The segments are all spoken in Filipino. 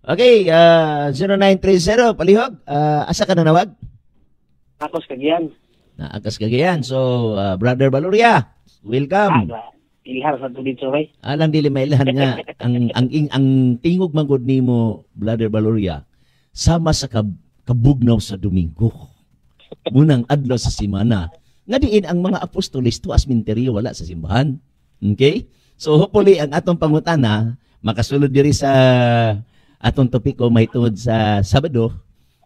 Okay, 0930 palihog. Asa ka na nawag? Tapos kagiyan. Naakas kagayan. So, Brother Valoria, welcome. Ilihar sa tubig so kay. Alang dili mailahan nga ang tingog manggod nimo, Brother Valoria, sama sa kabugnaw sa Domingo. Munang adlaw sa semana. Nga diin ang mga apostolis tuas minteryo wala sa simbahan. Okay? So hopefully ang atong pangutana makasulod diri sa atong topiko mahitungod sa Sabado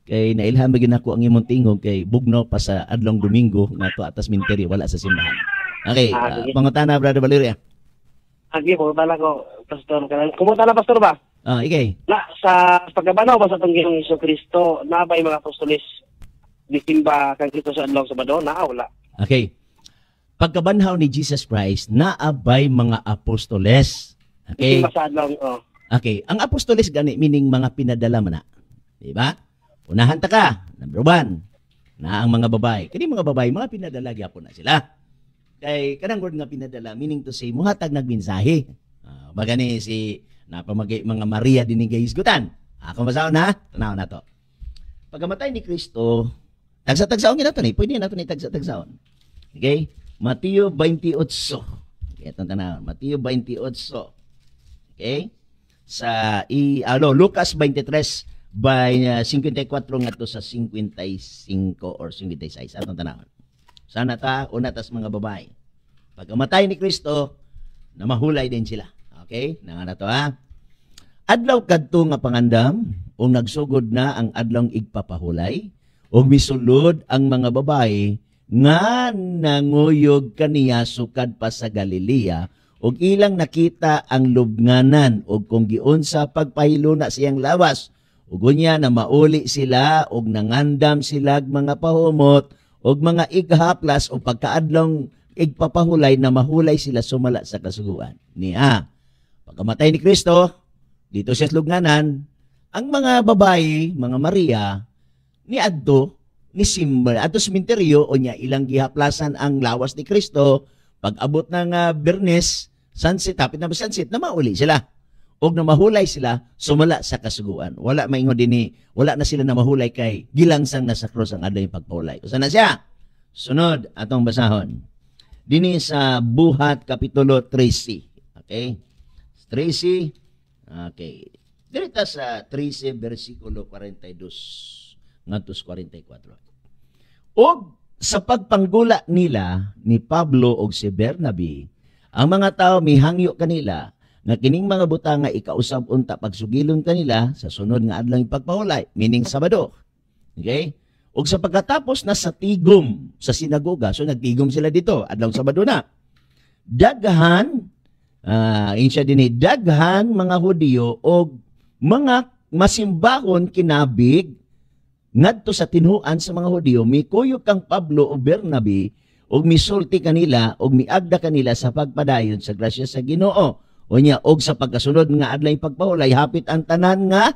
kay nailham gyud nako ang imong tingog kay bugnaw pa sa adlong Domingo nga to atas minteryo wala sa simbahan. Okay, pangutana Brother Valeria. Agi mo tala ko pastor kanang. Kumusta na pastor ba? Ikay. Na sa pagkabanaw ba sa tong Ginoong Hesukristo na ba mga apostolis disimba kang Kristo sa adlaw Sabado na wala? Okay. Pagkabanhaw ni Jesus Christ, naabay mga apostoles. Okay. Disimba sa adlaw Okay. Ang apostoles gani meaning mga pinadala man na. Di ba? Unahan ta ka. Number 1. Na ang mga babae. Kani mga babae, mga pinadala gyapon na sila. Kay kanang word nga pinadala meaning to say muhatag nagmensahe. Baga ni si napamagay mga Maria din ni Gaisgutan. Ako basahon na. Tanaw na to. Pagamatay ni Kristo, tagsa-tagsaon ginato ni. Pwede nato ni tagsa-tagsaon. Okay? Mateo 28. Okay, itong tanaw. Mateo 28. Okay? Sa Lucas 23 by 54 ngadto sa 55 or 56 atong tanawon. Sana ta una tas mga babae. Pagamatay ni Kristo, namahulay din sila. Okay? Nangana to ha. Adlaw kadto nga pangandam ug nagsugod na ang adlawng igpapahulay ug misulod ang mga babae nga nanguyog kaniya sukad pa sa Galilea ug ilang nakita ang lubnganan ug kung giunsa pagpahilo na siyang lawas ug unya na mauli sila ug nangandam sila mga pahumot ug mga ighaplas o pagkaadlong igpapahulay na mahulay sila sumala sa kasuguan. Niya, pagkamatay ni Kristo, dito siya lubnganan, ang mga babae, mga Maria, ni adto ni Simba, adto sa sementeryo o niya ilang gihaplasan ang lawas ni Kristo, pag-abot ng Bernes, sunset, tapit na sunset, na mauli sila. Og na mahulay sila, sumala sa kasuguan. Wala maingon din wala na sila na mahulay kay gilangsang na sa krus ang adlay pagpahulay. Usa na siya. Sunod atong basahon. Dini sa Buhat kapitulo 13. Okay? 13. Okay. Dirita sa 13 bersikulo 42 ngadto 44. Og sa pagpanggula nila ni Pablo og si Bernabe, ang mga tao mihangyo kanila nga kining mga butang nga ikausab unta pagsugilon kanila sa sunod nga adlaw pagpahulay, meaning Sabado. Okay? Ug sa pagkatapos na sa tigom sa sinagoga, so nagtigom sila dito, adlaw Sabado na. Daghan, insya din daghan mga Hudiyo og mga masimbahon kinabig ngadto sa tinhuan sa mga Hudiyo, mikuyog kang Pablo o Bernabe og misulti kanila og miagda kanila sa pagpadayon sa grasya sa Ginoo. O niya, og sa pagkasunod nga adlay pagpahulay, hapit ang tanan nga,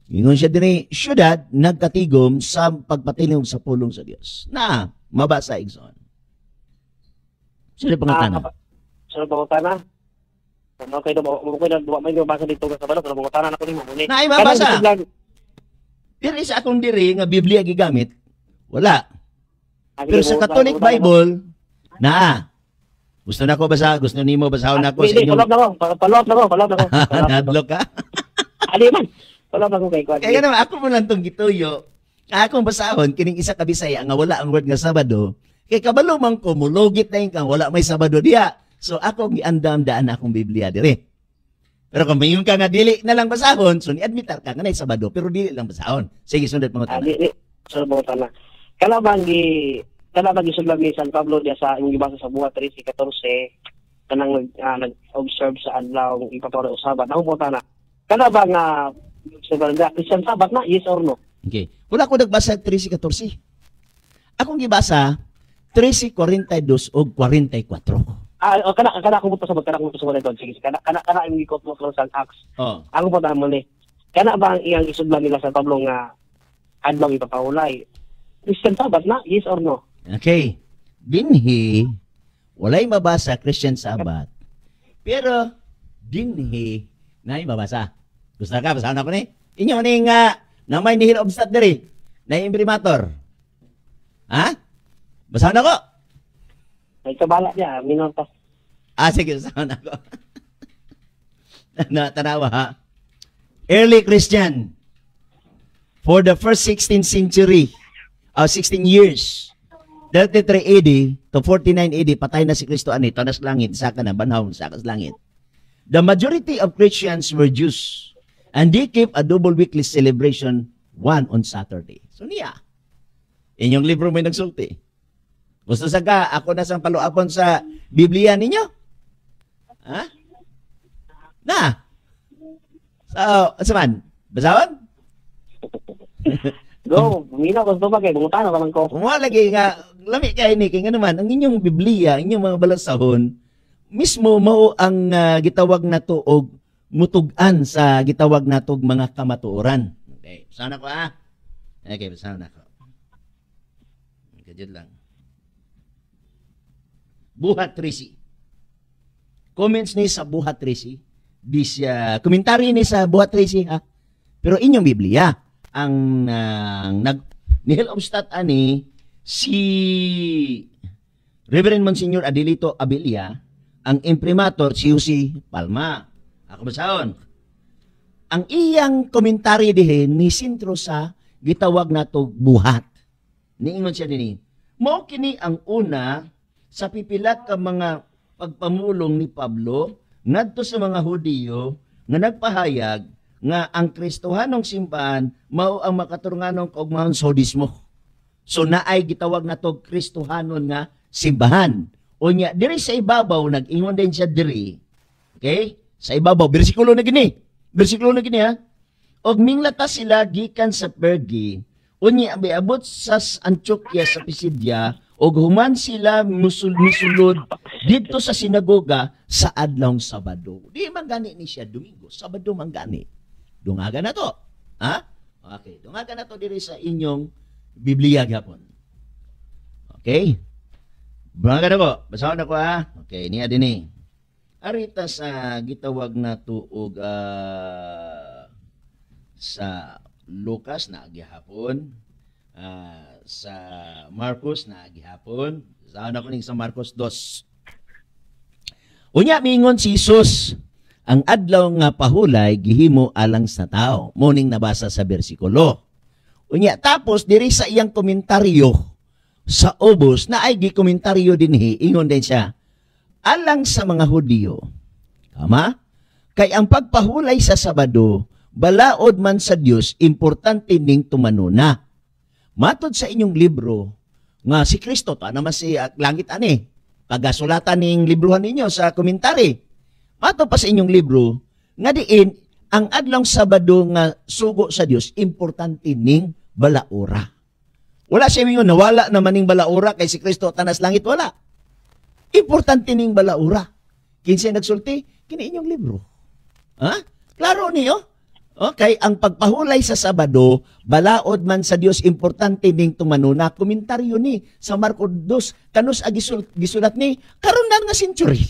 ingon siya din syudad, nagkatigom sa pagpatilong sa pulong sa Dios. Na, mabasa, Igson. Sino pangutana? Sino pangutana? Okay, may mabasa dito sa balok, pangutana na ko nimo. Na, ay mabasa. Diri sa akong diri, nga Biblia gigamit, wala. Pero sa Catholic Bible, na, gusto na ko basa, gusto nimo basahon ako sa inyo. Palop na ko. Nadlok ka? Ali man. Palop na ko kay Kwan. Kaya naman, ako mo lang itong gituyo. Akong basahon, kining isa ka Bisaya, nga wala ang word nga Sabado. Kay kabalo man ko, mulugit na yung kang wala may Sabado diya. So ako, giandam daan akong Biblia dire. Pero kung mayon ka nga dili na lang basahon, so ni-admitar ka nga na Sabado, pero dili lang basahon. Sige, sunod mga tanong. Sunod mga tanong. Kala gisudlan ni San Pablo diya sa imong gibasa sa Buhat 13:14 kanang nag-observe sa adlaw ipapawala usabat. Ako mo tana. Kana ba nga Christian Sabat na yes or no? Okay. Wala ko nagbasa 13:14. Akong gibasa 13:42 og 44. Kana ko sa ito. Sige, kana imong ikot mo sa Acts. Ako po tama ni. Kana ba ang iyang isudlan nila San Pablo nga adlaw ipapawalay? Christian Sabat na yes or no? Okay. Dinhi, walay mabasa Christian Sabbath. Pero, dinhi, na mabasa. Gusto ka, basahan ako ni? Inyo ning na may nihil obstat diri na imprimator. Ha? Basahan ako. Ay, kabala niya, minor pa. Sige, basahan ako. Tanawa ha. Early Christian. For the first 16th century, 16 years, 33 AD to 49 AD, patay na si Kristo ani, tanas langit, saka na, banhaw, saka sa langit. The majority of Christians were Jews, and they keep a double weekly celebration, one on Saturday. So niya, inyong libro may nagsulti. Gusto sa ka, ako na sang paluapon sa Biblia ninyo? Ha? Na? So, man? Basawan? Go, mina ko ba kay bungutano ka man ko. Kung lagi nga, lami kay ni kay naman, ang inyong Biblia, inyong mga balasahon, mismo mao ang gitawag na to og mutugan sa gitawag na to mga kamatuoran. Okay, sana ko Okay, sana ko. Kadyan lang. Buhat 3C. Comments ni sa Buhat 3C. Di siya, komentary ni sa Buhat 3C ha. Pero inyong Biblia, ang nihil obstat ani si Reverend Monsignor Adelito Abilia, ang imprimator si Jose Palma. Ako basahon. Ang iyang komentary dihin ni sintro sa gitawag nato buhat. Niingon siya dinhi. Mao kini ang una sa pipilat ka mga pagpamulong ni Pablo ngadto sa mga Hudiyo nga nagpahayag nga ang Kristohanong simbahan mao ang makaturunganong kaugmaon sa Hudismo. So naay gitawag nato Kristohanon nga simbahan. Unya diri sa ibabaw nag-ingon din siya diri. Okay? Sa ibabaw bersikulo na gini. Bersikulo na gini ha. Og minglata sila gikan sa Pergi. Unya abot sa Antioquia sa Pisidia og human sila misulod dito sa sinagoga sa adlawng Sabado. Di man gani ni siya Domingo, Sabado man gani. Dungaga na to. Ha? Okay, dungaga na to diri sa inyong Biblia gyapon. Okay? Dungaga na po. Basahon ako ha. Okay, niya dinhi. Arita sa gitawag na tuog sa Lucas na gihapon, sa Marcos na gihapon, sa ko ning sa Marcos 2. Unya miingon si Jesus, ang adlaw nga pahulay gihimo alang sa tao. Muning nabasa sa bersikulo. Unya tapos diri sa iyang komentaryo sa ubos na ay gikomentaryo dinhi, ingon din siya, alang sa mga Hudiyo. Tama? Kay ang pagpahulay sa Sabado, balaod man sa Dios, importante ning tumanuna. Matod sa inyong libro, nga si Kristo, ta naman si langit ani, pagasulatan ning libruhan ninyo sa komentary. Matod pa sa inyong libro, nga diin, ang adlong Sabado nga sugo sa Dios, importante ning balaura. Wala siya mingon, nawala naman ning balaura kay si Kristo, tanas langit, wala. Importante ning balaura. Kinsa nagsulti? Kini inyong libro. Ha? Klaro niyo? Okay, ang pagpahulay sa Sabado, balaod man sa Dios, importante ning tumanuna. Komentaryo ni sa Marcos 2, kanus gisulat ni, karon na nga century.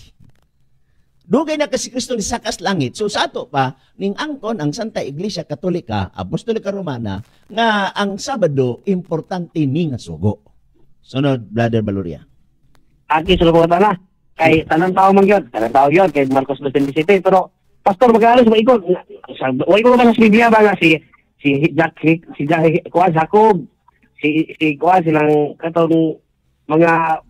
Dugay na kasi Kristo ni sakas langit. So sa ato pa, ning angkon ang Santa Iglesia Katolika, Apostolika Romana, nga ang Sabado, importante ning sugo. Sunod, Brother Valoria. Aki sulod na. Kay tanang tao man gyud, tanang tao gyud kay Marcos 2:27, pero pastor mag-aaral sa ikon. Way ko ba sa Biblia ba nga si Kuan Jacob, si Kuan silang katong mga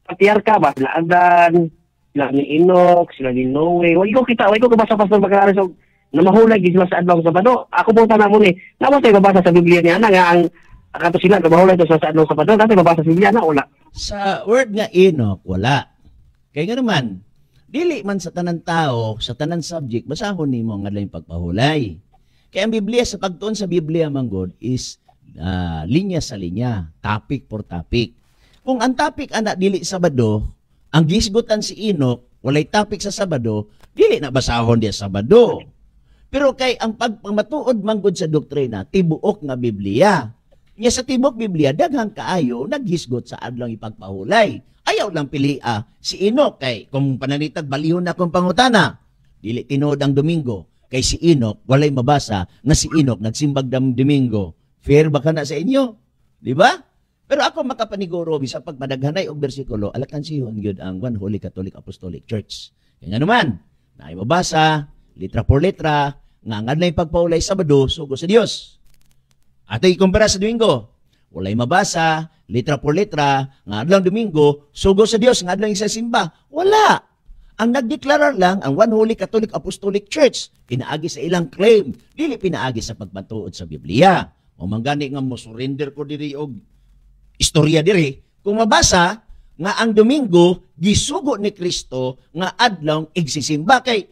patriarka ba, sila Adan, sila ni Enoch, sila ni Noe. Way ko basa pastor mag-aaral sa namahulay gid sila sa adlong Sabado. Ako po tanang mo ni, namo tay babasa sa Biblia niya na nga ang kato sila namahulay to sa adlong Sabado, dati babasa sa Biblia na wala. Sa word nga Enoch, wala. Kaya nga naman, dili man sa tanan tao, sa tanan subject, basahon ni mo ang adlayng pagpahulay. Kaya ang Biblia, sa pagtuon sa Biblia, manggod, is linya sa linya, topic for topic. Kung ang topic anak dili Sabado, ang gisgutan si Enoch, walay topic sa Sabado, dili na basahon dia Sabado. Pero kay ang pagpamatuod manggod sa doktrina, tibuok nga Biblia. Nya sa tibok Biblia, daghang kaayo, naghisgot sa adlong ipagpahulay. Ayaw lang pilia si Enoch kay kung pananitag balihon na kung pangutana. Dili tinuod ang Domingo. kay si Enoch walay mabasa nga si Enoch nagsimbag Domingo. Fair ba kana sa inyo? Di ba? Pero ako makapaniguro bisa pag madaghanay og bersikulo alakan sihon gyud ang One Holy Catholic Apostolic Church. Kaya naman, naay mabasa litra por litra nga ngadlay pagpaulay Sabado sugo sa Dios. Ato ikumpara sa Domingo, walay mabasa litra por litra nga adlaw Domingo sugo sa Dios nga adlaw sa simba. Wala. Ang nagdeklarar lang ang One Holy Catholic Apostolic Church pinaagi sa ilang claim, dili pinaagi sa pagmatuod sa Biblia. O manggani nga mo surrender ko diri og istorya diri kung mabasa nga ang Domingo gisugo ni Kristo nga adlaw igsisimba kay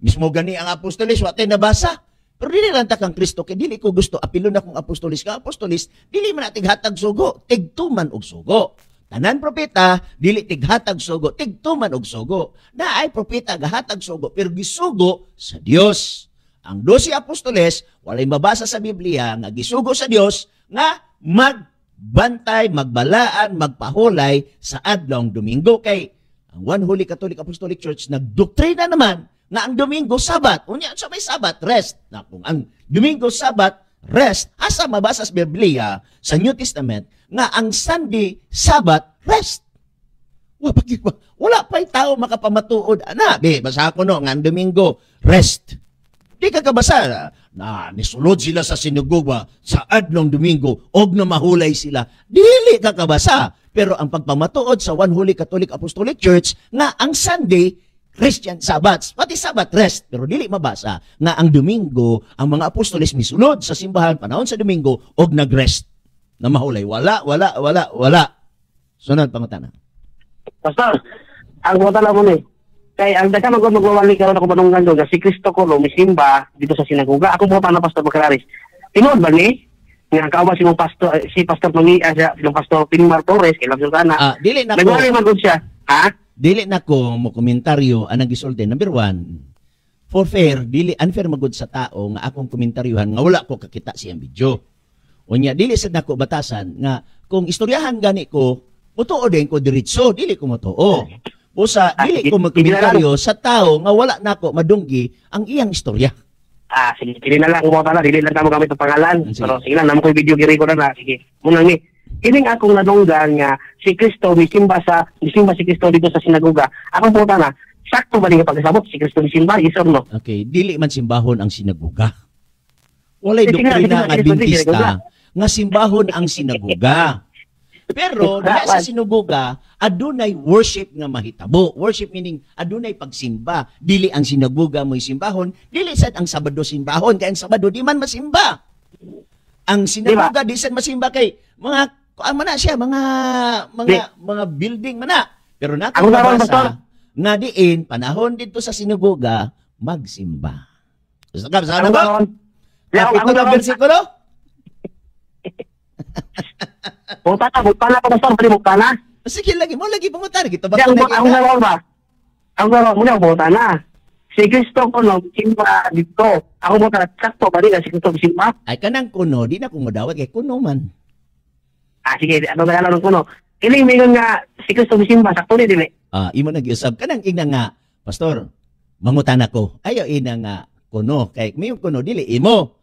mismo gani ang apostoles wa tay nabasa pero dili lang ta kang Kristo kay dili ko gusto apilon akong apostoles ka apostoles dili man nating hatag sugo tigtuman og sugo tanan propeta dili tighatag sugo tigtuman og sugo naay propeta gahatag sugo pero gisugo sa Dios. Ang 12 apostoles walay mabasa sa Biblia nga gisugo sa Dios nga magbantay, magbalaan, magpahulay sa adlong Domingo kay ang One Holy Catholic Apostolic Church nagdoktrina naman nga ang Domingo Sabat. Unya sa may Sabat rest. Na kung ang Domingo Sabat rest asa mabasa sa Biblia sa New Testament nga ang Sunday Sabat rest. Wala pa'y tao makapamatuod. Basa ko no nga ang Domingo rest. Di ka kabasa na nisulod sila sa sinagoga sa adlong Domingo og na mahulay sila. Dili ka kabasa. Pero ang pagpamatuod sa One Holy Catholic Apostolic Church nga ang Sunday Christian Sabbath, pati Sabbath rest. Pero dili mabasa nga ang Domingo ang mga apostoles misulod sa simbahan panahon sa Domingo og nagrest na mahulay. Wala. Sunod pangutana. Pastor, ang pangutana mo ni kay ang daga magwawali karon ako banungan do si Kristo ko misimba dito sa sinagoga. Ako mo pa na Pastor Baclaris. Tinuod ba ni nga kauban si mong pastor si Pastor Tony yung Pastor Pinmar Torres kay Labson kana. Dili na ko. Nagwali man gud siya. Ha? Dili na ko mo komentaryo anang gisulti. Number 1, for fair, dili unfair magud sa tao nga akong komentaryuhan nga wala ko kakita siyang video. Unya dili sad nako batasan nga kung istoryahan gani ko, mutuo din ko diretso, dili ko mutuo. Usa dili ko magkomentaryo sa tao nga wala nako madunggi ang iyang istorya. Sige, dili na lang mo tala, dili lang kamo gamit ang pangalan. Pero sige lang namo ko video giri ko na sige. Muna ni kining akong nadunggan nga si Kristo misimba si Kristo dito sa sinagoga. Akong puta na, sakto ba ni pagkasabot si Kristo misimba, yes or no? Okay, dili man simbahon ang sinagoga. Walay doktrina nga Adventista nga simbahon ang sinagoga. Pero diha sa sinagoga, adunay worship nga mahitabo. Worship meaning adunay pagsimba. Dili ang sinagoga mo'y simbahon, dili sad ang Sabado simbahon, kaya ang Sabado di man masimba. Ang sinagoga di sad masimba kay mga mga building mana. Pero nato mabasa nga diin panahon dito sa sinagoga magsimba. Gusto ka sa ba? Kapitulo bersikulo? Punta ka, bukana ka Pastor, pwede bukana? Sige, lagi pumunta. Gito ba? Ang gano'n ba? Ang gano'n, muna buta na. Si Kristo ko no, simba dito. Ako mo ka, sakto ba rin si Kristo simba? Ay, kanang kuno, di na kong madawat kay kuno man. Sige, ano na lang kuno. Iling mingon nga, si Kristo simba, sakto rin din Imo nag-usab. Kanang ina nga, Pastor, mangutan ako. Ayaw ina nga kuno. Kay may kuno, dili imo.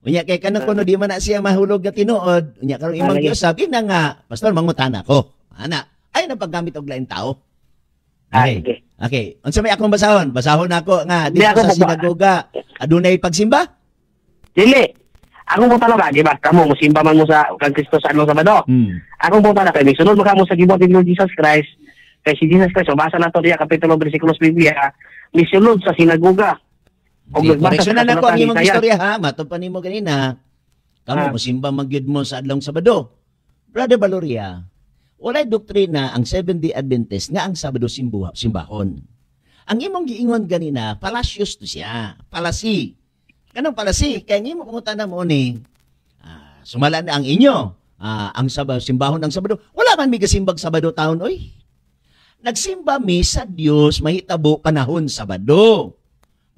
Unya kay kanang kuno di man na siya mahulog nga tinuod. Unya karon imong giusab ina nga, Pastor mangutan ako. Ana, ay na paggamit og lain tao. Okay. Okay. Unsa may akong basahon? Basahon nako nga dito sa sinagoga adunay pagsimba? Dili. Ako mo talaga, di ba? Kamo musimba man mo sa kang Kristo sa adlaw Sabado. Ako mo talaga kay sunod mo kamo sa gibuhat ni Jesus Christ. Kay si Jesus Christ basa na to diya kapitulo bersikulos Biblia, misulod sa sinagoga. Koreksyon na ako ang imong istorya ha. Matupan nimo ganina. Kamu musimba magyud mo sa adlong Sabado. Brother Valoria, walay doktrina ang Seventh-day Adventist nga ang Sabado simbahon. Ang imong giingon ganina, palacios to siya. Palasi. Kanang palasi? Kaya nga mo pangutan na mo ni, sumala na ang inyo. Ang simbahon ng Sabado. Wala man may kasimbag Sabado taon, oy. Nagsimba mi sa Dios mahitabo panahon Sabado.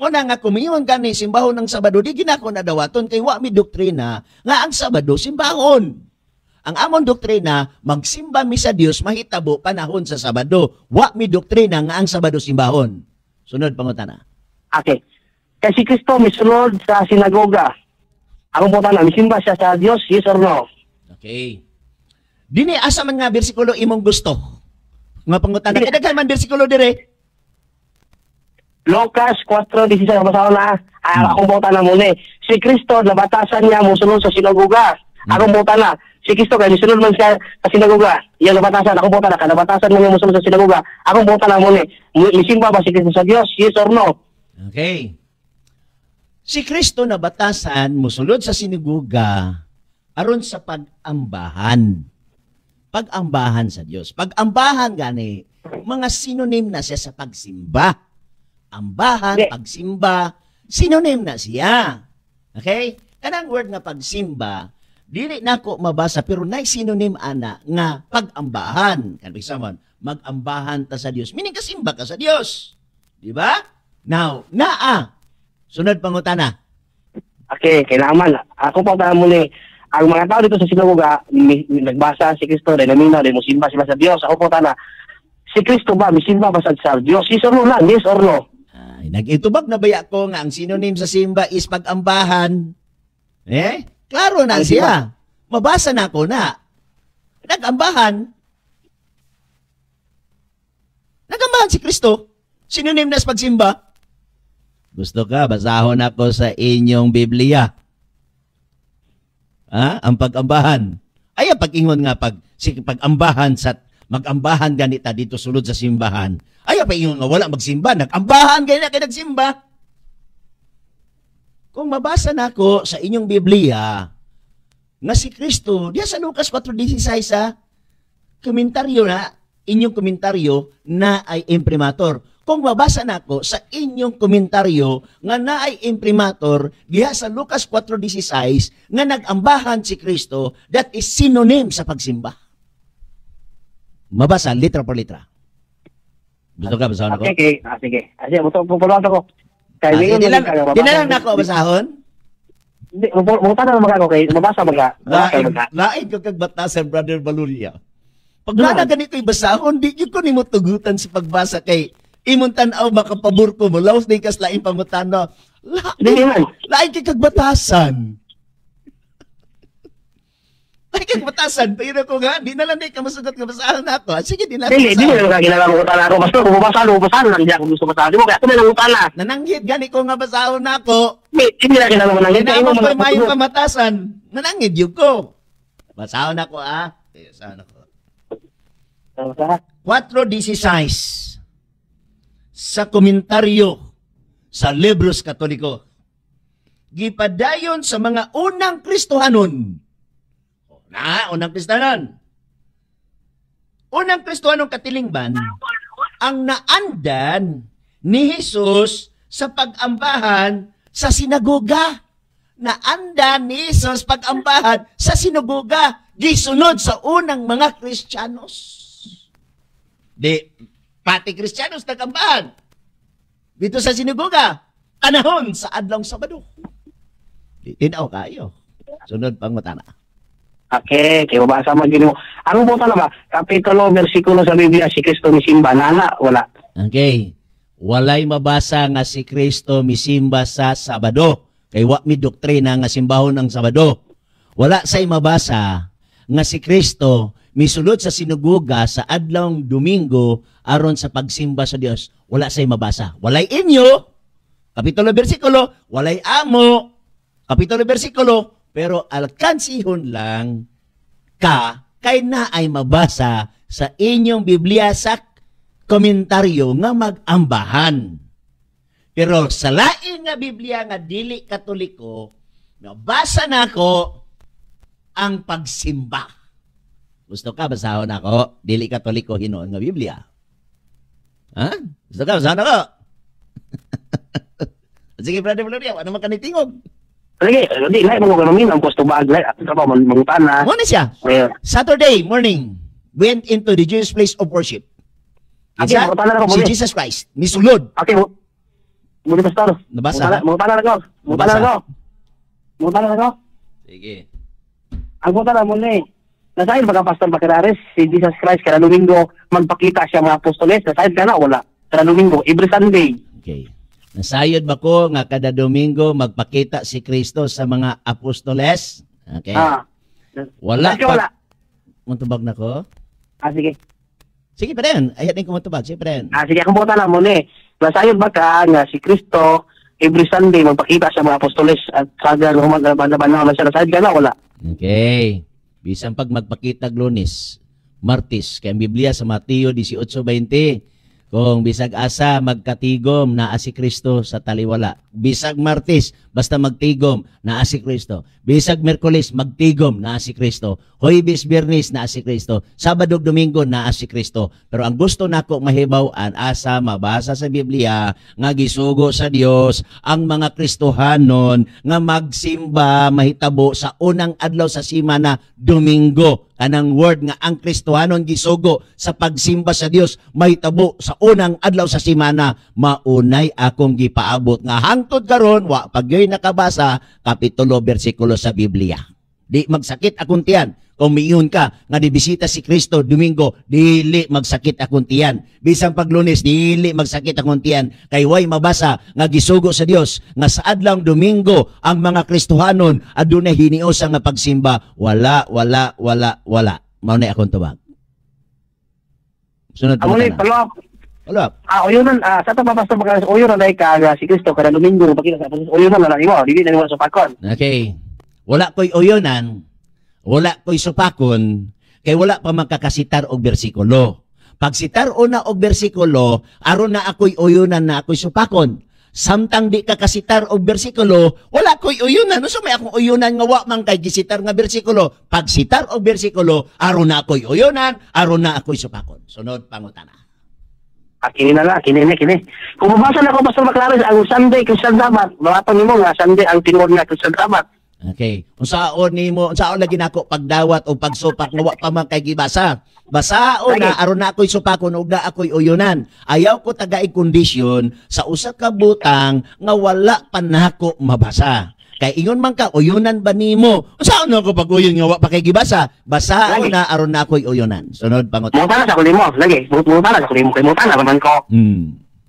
Muna nga kumingon gani simbahon ng Sabado, di ginako na dawaton kay wa mi doktrina nga ang Sabado simbahon. Ang amon doktrina, magsimba mi sa Dios mahitabo panahon sa Sabado. Wa mi doktrina nga ang Sabado simbahon. Sunod pangutana. Okay. Kay si Kristo misunod sa sinagoga. Akong putana, misimba siya sa Dios, yes or no? Okay. Dini asa man nga bersikulo imong gusto? Nga pangutana kay daghan man bersikulo dire. Lucas 4:16 basahan na. Akong putana mo ni. Si Kristo nabatasan niya mosunod sa sinagoga. Akong putana, si Kristo kay misunod man siya sa sinagoga. Iya nabatasan, akong putana, nabatasan mo niya mosunod sa sinagoga. Akong putana mo ni. Misimba ba si Kristo sa Dios, yes or no? Okay. Si Kristo na batasan mosulod sa sinagoga aron sa pag-ambahan. Pag-ambahan sa Dios. Pag-ambahan gani mga synonym na siya sa pagsimba. Ambahan, pagsimba, synonym na siya. Okay? Kanang word nga pagsimba, dili nako mabasa pero nay synonym ana nga pag-ambahan. Kanang samon, mag-ambahan ta sa Dios. Meaning kasimba ka sa Dios. Di ba? Now, sunod pangutana. Okay, kailangan. Ako pa mo ni, ang mga tao dito sa sinagoga, nagbasa si Kristo, dahil naminaw, dahil musimba sila sa Diyos. Ako po tana, si Kristo ba, misimba ba sa Diyos? Yes or no lang, yes or no? Ay, nag-itubag na baya ko nga ang synonym sa simba is pag-ambahan. Klaro na siya. Mabasa na ako na. Nag-ambahan. Nag-ambahan si Kristo. Synonym na sa pagsimba. Gusto ka, basahon ako sa inyong Biblia. Ang pag-ambahan. Ay, ang pag-ingon nga pag-ambahan sa mag-ambahan ganita dito sulod sa simbahan. Ay, ang pag-ingon nga wala magsimba. Nag-ambahan ganita kayo nagsimba. Kung mabasa na ako sa inyong Biblia nga si Kristo, diya sa Lucas 4:16 sa komentaryo na, inyong komentaryo na ay imprimatur. Kung mabasa na ako sa inyong komentaryo nga na ay imprimatur diha sa Lucas 4:16 nga nag-ambahan si Kristo, that is synonym sa pagsimba. Mabasa, litra por litra. Gusto ka basahon ako? Okay. Sige. Pupulungan ako. Di na lang na ako basahon? Hindi, muta na mag-ako kay mabasa mag-a. Lain ko kagbatasan, Brother Valuria. Pag nana ganito yung basahon, di ko ni mo tugutan sa pagbasa kay imong tanaw makapabor ko mo. Laos na ikas laing pangutano. Lain kay kagbatasan. Lain kay kagbatasan. Pero ko nga, di na lang di ka masugot ka basahan ako. Sige, di na lang. Di na lang ginagawa ko utana ako. Basta kung basahan lang di ako gusto basahan. Di mo kaya ako na lang utana. Nananggit, gani ko nga basahon ako. Hindi na ginagawa nanggit. Hindi naman ko mayong pamatasan. Nananggit yun ko. Basahon ako Basahon ako. 4:16 sa komentaryo sa Libros Katoliko. Gipadayon sa mga unang Kristohanon. Unang Kristohanon. Unang Kristohanong katilingban ang naandan ni Jesus sa pag-ambahan sa sinagoga. Naandan ni Jesus pag-ambahan sa sinagoga. Gisunod sa unang mga Kristiyanos. Pati Kristiyanos nag-ambahan dito sa sinagoga, panahon sa adlong Sabado. Tinaw kayo. Sunod pang matana. Okay, kaya mabasa mo din mo. Ano po na ba? Kapitulo, versikulo sa Biblia, si Kristo misimba. Nana, wala. Okay. Walay mabasa nga si Kristo misimba sa Sabado. Kay wa mi doktrina nga simbahon ang Sabado. Wala say mabasa nga si Kristo misulod sa sinagoga sa adlong Domingo aron sa pagsimba sa Dios. Wala say mabasa. Walay inyo, kapitulo bersikulo, walay amo, kapitulo bersikulo, pero alkansihon lang kay na ay mabasa sa inyong Biblia sa komentaryo nga mag-ambahan. Pero sa lain nga Biblia nga dili Katoliko, nabasa na ko ang pagsimba. Gusto ka, basahon ako. Dili Katoliko hinuon nga Biblia. Gusto ka, basahon ako. Sige, Brother Valoria, ano man kanitingog? Sige, di, lahat mo gano'n ang posto bag, lahat ito pa, mangutan na. Muna siya. Saturday morning, went into the Jewish place of worship. Okay, mangutan na ako. Si Jesus Christ, misulod. Okay, muli pastor. Nabasa ha? Mangutan na ako. Mangutan na ako. Sige. Ang punta na muli. Nasahin mga Pastor Bacarares, si Jesus Christ, kada Domingo, magpakita siya mga apostoles. Nasahin ka na, wala. Kada Domingo, every Sunday. Okay. Nasayod ba ko nga kada Domingo magpakita si Kristo sa mga apostoles? Okay. Wala Sige, wala. Muntubag na ko? Sige. Sige pa rin. Ayat din ko muntubag. Sige pa rin. Sige, akong buta lang mo ni. Nasayod ba ka nga si Kristo every Sunday magpakita sa mga apostoles at sada humagabanaban na siya. Nasayod ka na, wala. Okay. Bisan pag magpakita Lunes, Martes, kay ang Biblia sa Mateo 18:20, kung bisag asa magkatigom naa si Kristo sa taliwala. Bisag Martes, basta magtigom naa si Kristo. Bisag Miyerkules, magtigom naa si Kristo. Huwebes, Biyernes naa si Kristo. Sabado, Domingo naa si Kristo. Pero ang gusto nako mahibaw-an asa mabasa sa Biblia nga gisugo sa Dios ang mga Kristohanon nga magsimba mahitabo sa unang adlaw sa semana, Domingo. Kanang word nga ang Kristohanon gisugo sa pagsimba sa Dios mahitabo sa unang adlaw sa semana, maunay akong gipaabot nga hangtod karon wa pagyoy nakabasa kapitulo bersikulo sa Biblia. Di magsakit akong tiyan. Kung miyon ka nga dibisita si Kristo Domingo, dili magsakit akong tiyan. Bisan pag Lunes, dili magsakit akong tiyan. Kay way mabasa nga gisugo sa Dios nga sa adlang Domingo ang mga Kristohanon adunay hiniusa nga pagsimba. Wala. Mao na akong tubag. Sunod pa na. Follow up. Uyunan, sa ito mabasta mga uyunan na ikaga si Kristo kada Domingo magpakita sa apostoles. Uyunan na lang imo, dili na imo sa pakon. Okay. Wala ko'y uyunan, wala ko'y supakon, kay wala pa magkakasitar og bersikulo. Pag sitar una og bersikulo, aron na ako'y uyunan na ako'y supakon. Samtang di ka kasitar og bersikulo, wala ko'y uyunan. So may akong uyunan nga wa man kay gisitar nga bersikulo. Pag sitar og bersikulo, aron na ako'y uyunan, aron na ako'y supakon. Sunod pangutana. Kini na lang, kini. Kung mabasa na ko Pastor Maclares ang Sunday Christian Sabbath, bawaton nimo nga Sunday ang tinuod nga Christian Sabbath. Okay. Unsaon lagi nako pagdawat o pagsupak nga wa pa man kay gibasa. Basaon na aron na ako'y supakon ug na ako'y uyunan. Ayaw ko tagay kondisyon sa usa ka butang nga wala pa nako mabasa. Kay ingon man ka uyunan ba nimo? Unsaon na ko pag uyon nga wa pa kay gibasa? Basaon na aron na ako'y uyunan. Sunod pangot. Mo sa ko nimo, lagi. Mo sa ko nimo kay mo na man ko.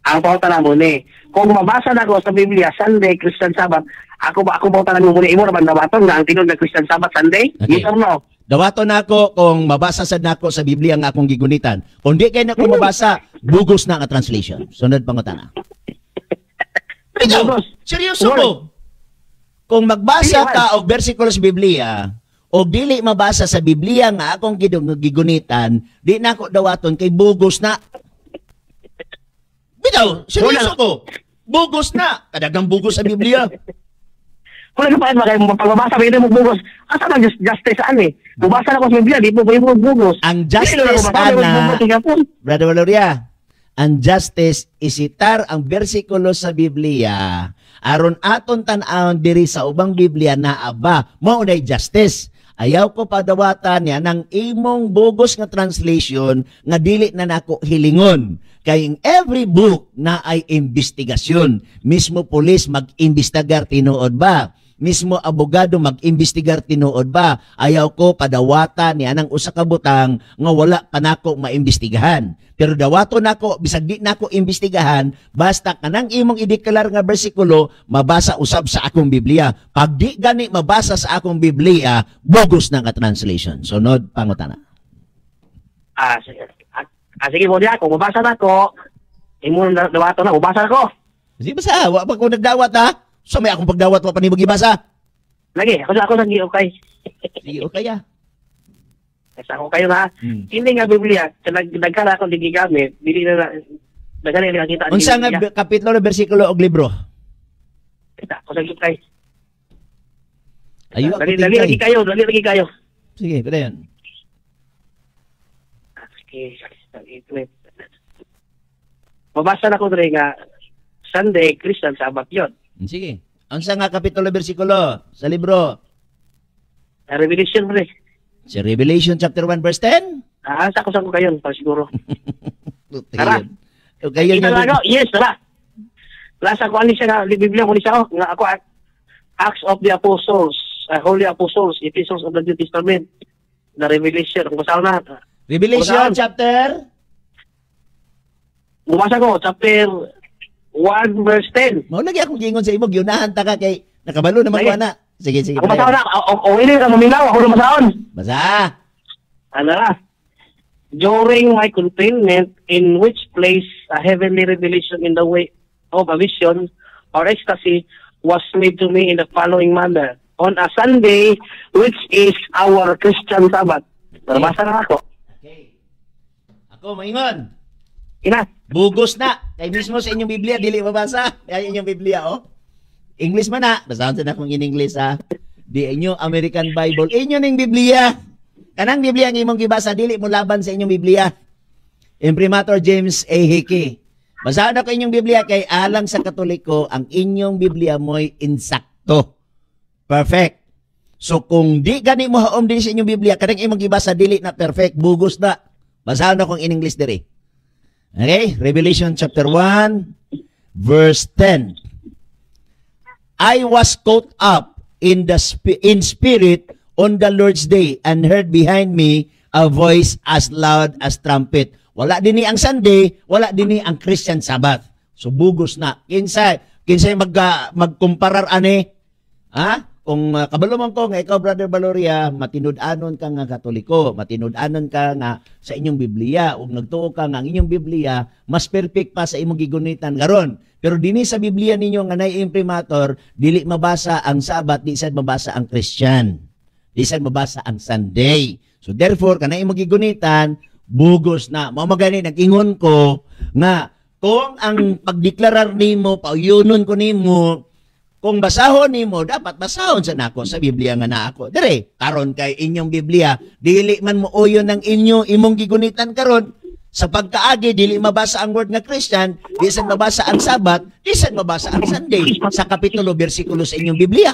Ang pauta na mo ni, kung mabasa na ko sa Biblia Sunday Christian Sabbath, ako pauta na mo muna imo naman dawaton nga ang tinud nga Christian Sabbath Sunday? Okay. Yes or no? Dawaton nako kung mabasa sad nako sa Biblia nga akong gigunitan. Kung di kay nako mabasa, bugos na nga translation. Sunod pangutana. Ikaw, seryoso ko. Kung magbasa ka og bersikulo sa Biblia, o dili mabasa sa Biblia nga akong gigunitan, di nako dawaton kay bugos na. Bitaw, seryoso ko. Bugos na. Kadagang bugos sa Biblia. Kung ano pa kayo pagbabasa, pwede mo bugos. Asa na justice saan eh? Bubasa na ko sa Biblia, di po mo bugos. Ang justice ana, Brother Valoria, ang justice isitar ang bersikulo sa Biblia aron aton tan-awon diri sa ubang Biblia na aba mao nay justice. Ayaw ko padawatan niya ng imong bugos nga translation nga dili na nako hilingon. Kay every book na ay investigasyon. Mismo pulis mag-imbestigar tinuod ba? Mismo abogado mag-imbestigar tinuod ba? Ayaw ko padawatan niya ng usa ka butang nga wala pa nako maimbestigahan. Pero dawato nako bisag di nako imbestigahan basta kanang imong ideklar nga bersikulo mabasa usab sa akong Biblia. Pag di gani mabasa sa akong Biblia, bogus na nga translation. Sunod pangutana. Sige mo diya, kung mabasa na ko, imo dawato na, mabasa ko. Sige basa, wa pa ko nagdawat ha. So may akong pagdawat wa pa nimo gibasa. Lagi, ako nang okay. Sige okay ah. Kasi ako kayo na, hindi nga Biblia, nagkala akong gigamit, dili na daghan na nakita. Unsa nga kapitulo, bersikulo og libro? Ako sa kay. Ayo, dali lagi kayo. Sige, pwede yan. Mabasa na ko dre nga Sunday Christian Sabbath yun. Sige. Unsa nga kapitulo bersikulo sa libro? Revelation pre. Si Revelation chapter 1 verse 10? Sa ko kayon para siguro. Tara. Okay, yes, tara. Lasa ko ani siya nga Biblia ko ni siya nga ako Acts of the Apostles, Holy Apostles, Epistles of the New Testament. The Revelation, ang basa na. Revelation chapter? Bumasa ko, chapter 1 verse 10. Mao lagi akong giingon sa imo, giunahan ta ka kay nakabalo naman ko na. Sige. Ako masaon na. O hindi ka maminaw. Ako na masaon. Basa. Ano? During my confinement, in which place a heavenly revelation in the way of a vision or ecstasy was made to me in the following manner. On a Sunday, which is our Christian Sabbath. Nabasa na ako. Okay. Ako, maingon. Ina. Bugos na. Kay mismo sa inyong Biblia, dili mabasa. Ay inyong Biblia, oh. English man na. Basahan sa na kung in English, ha. Di inyong American Bible. Inyo ning Biblia. Kanang Biblia ang imong gibasa, dili mo laban sa inyong Biblia. Imprimatur James A. Hickey. Basahan ako inyong Biblia kay alang sa Katoliko, ang inyong Biblia mo'y insakto. Perfect. So kung di gani mo haom din sa inyong Biblia, kanang imong gibasa, dili na perfect, bugos na. Basahan ako in English diri. Okay? Revelation chapter 1, verse 10. I was caught up in spirit on the Lord's day and heard behind me a voice as loud as trumpet. Wala din ni ang Sunday, wala din ni ang Christian Sabbath. So bugos na. Kinsay magkumparar ani? Ha? Kung kabalo man ko nga ikaw, Brother Valoria, matinud-anon ka nga Katoliko, matinud-anon ka nga sa inyong Biblia, ug nagtuo ka nga ang inyong Biblia mas perfect pa sa imong gigunitan karon. Pero dinhi sa Biblia ninyo nga nay imprimatur, dili mabasa ang Sabat, di sad mabasa ang Christian. Di sad mabasa ang Sunday. So therefore, kanay imong gigunitan, bugos na. Mao magani nag-ingon ko nga kung ang pagdeklarar nimo, pauyunon ko nimo, kung basahon nimo, dapat basahon sa nako sa Biblia nga na ako. Dire, karon kay inyong Biblia, dili man mo uyon ng inyo imong gigunitan karon. Sa pagkaagi, dili mabasa ang word nga Christian, di sad mabasa ang Sabat, di sad mabasa ang Sunday sa kapitulo, bersikulo sa inyong Biblia.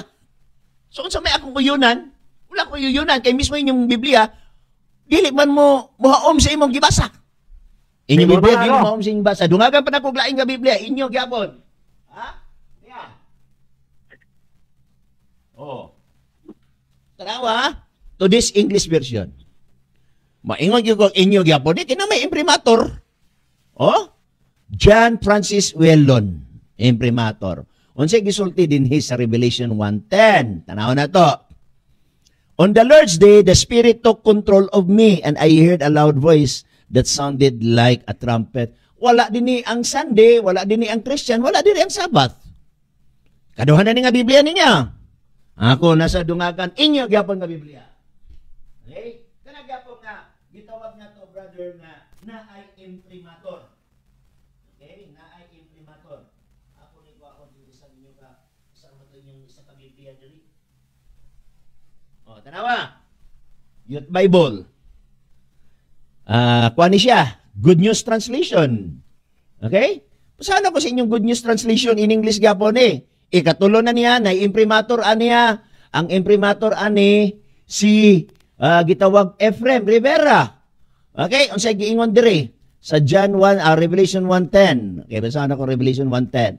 So kung sa may akong uyunan, wala ko uyunan kay mismo inyong Biblia, dili man mo muhaom sa imong gibasa. Inyong Biblia, dili muhaom sa inyong basa. Dungagan pa na kong laing nga Biblia, inyo gyapon. Ha? Oh. Tanawa, to this English version. Maingon yung kong inyo gyapon, di kina may imprimatur. Oh? John Francis Wellon, imprimatur. Unsay gisulti din sa Revelation 1:10. Tanaw na to. On the Lord's day, the Spirit took control of me and I heard a loud voice that sounded like a trumpet. Wala din ni ang Sunday, wala din ni ang Christian, wala din ang Sabbath. Kaduhan na ni nga Biblia niya. Ako nasa dungagan inyo gyapon nga Biblia. Okay? Kana gyapon nga gitawag na to, brother, nga naay imprimatur. Okay? Naay imprimatur. Ako ni ko ako dito sa inyo ka sa mato yung isa ka Biblia diri. Oh, tanawa. Youth Bible. Kuha ni siya. Good News Translation. Okay? Pasahan ako sa inyong Good News Translation in English gyapon eh. Ikatulo na niya, na imprimatur aniya. Ang imprimatur ani si gitawag Ephraim Rivera. Okay, unsay giingon diri sa John 1 Revelation 1:10. Okay, basahan ako Revelation 1:10.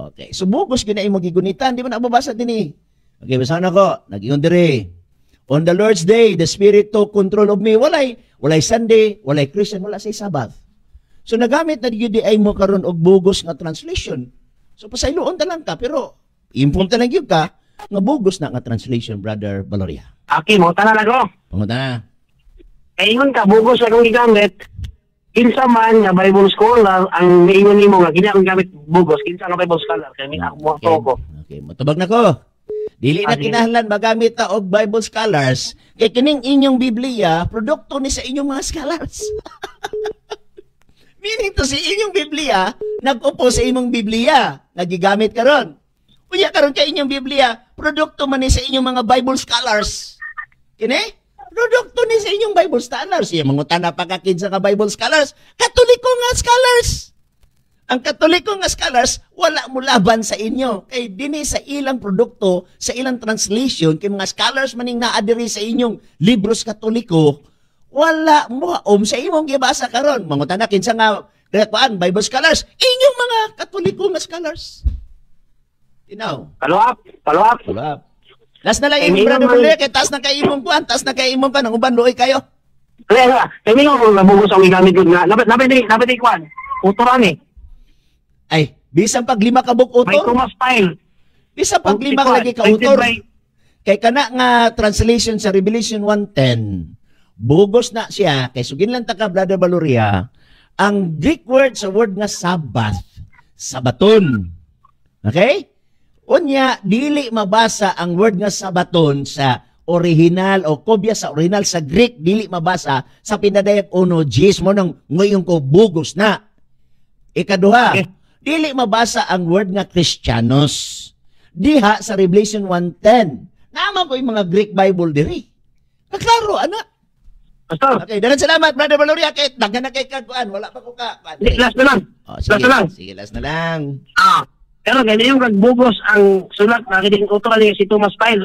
Okay, subugos gina imong gigunitan, di ba nababasa dinhi? Okay, basahan ako, nag-ingon diri. On the Lord's day, the Spirit took control of me. Walay Sunday, walay Christian, wala say Sabbath. So nagamit na gyud ay mo karon og bugos nga translation. So pasayloon ta lang ka, pero impon ta lang yun ka, nga bugos na nga translation, Brother Valoria. Okay, mo tanan ako. Pumunta na. Ingon ka, bugos akong gigamit. Kinsa man nga Bible scholar, ang niingon nimo nga, kini akong gamit bugos, kinsa nga Bible scholar, kaya min ako mo ko. Okay, matubag na ko. Dili na kinahanglan magamit ta og Bible scholars, kay kining inyong Biblia, produkto ni sa inyong mga scholars. Meaning to si inyong Biblia, nag-upo sa inyong Biblia, nagigamit karon. Unya karon kay inyong Biblia, produkto man ni sa inyong mga Bible scholars. Kini? Produkto ni sa inyong Bible scholars. Yung mangutan na pagkakin sa Bible scholars, Katoliko nga scholars. Ang Katoliko nga scholars, wala mo laban sa inyo. Kay dini sa ilang produkto, sa ilang translation, kay mga scholars maning naadiri sa inyong libros Katoliko, wala mo sa imong gibasa karon. Mangutan na kinsa nga Bible scholars, inyong mga Katoliko nga scholars. Tinaw. Follow up. Last na lang yung brother Valoria, kay taas na kay imong kuan, taas na kay imong kan, ang uban luoy kayo. Kaya nga, nabugos ang igamit yun nga. Napit kuan. Uturan eh. Ay, Bisan pag lima ka book May author, Thomas Pyle. bisan pag lima ka lagi ka author. Kay kana nga translation sa Revelation 1:10, bugos na siya, kay sugin lang ta ka, Brother Valoria, ang Greek word sa word nga Sabbath, Sabaton. Okay? Unya, dili mabasa ang word nga Sabaton sa original o kopya sa original sa Greek, dili mabasa sa pinadayag onogis mo nang ngayon ko bugos na. Ikaduha, dili mabasa ang word nga Christianos. Diha sa Revelation 1:10. Naman ko yung mga Greek Bible diri. Kaklaro, anak. Pastor, Okay, dalang salamat, Brother Valoria. Kahit dagan na kay Kaguan, wala pa ko ka. last na lang. Oh, sige, Last na lang. sige, last na lang. Pero ganyan yung nagbugos ang sulat na kining author niya si Thomas Pyle.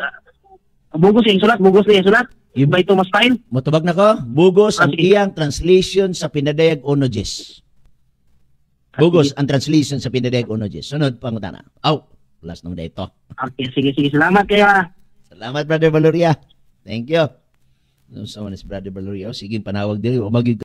Bugos yung sulat, bugos niya yung sulat. By Thomas Pyle. Motubag na ko, bugos ang Sige. iyang translation sa pinadayag onogis. Bugos ang translation sa pinadayag onogis. Sunod, pangutana. Last nung dito. Okay, sige. Salamat kaya. Salamat, Brother Valoria. Thank you. Sa Brother Valoria, sige, panawag diri.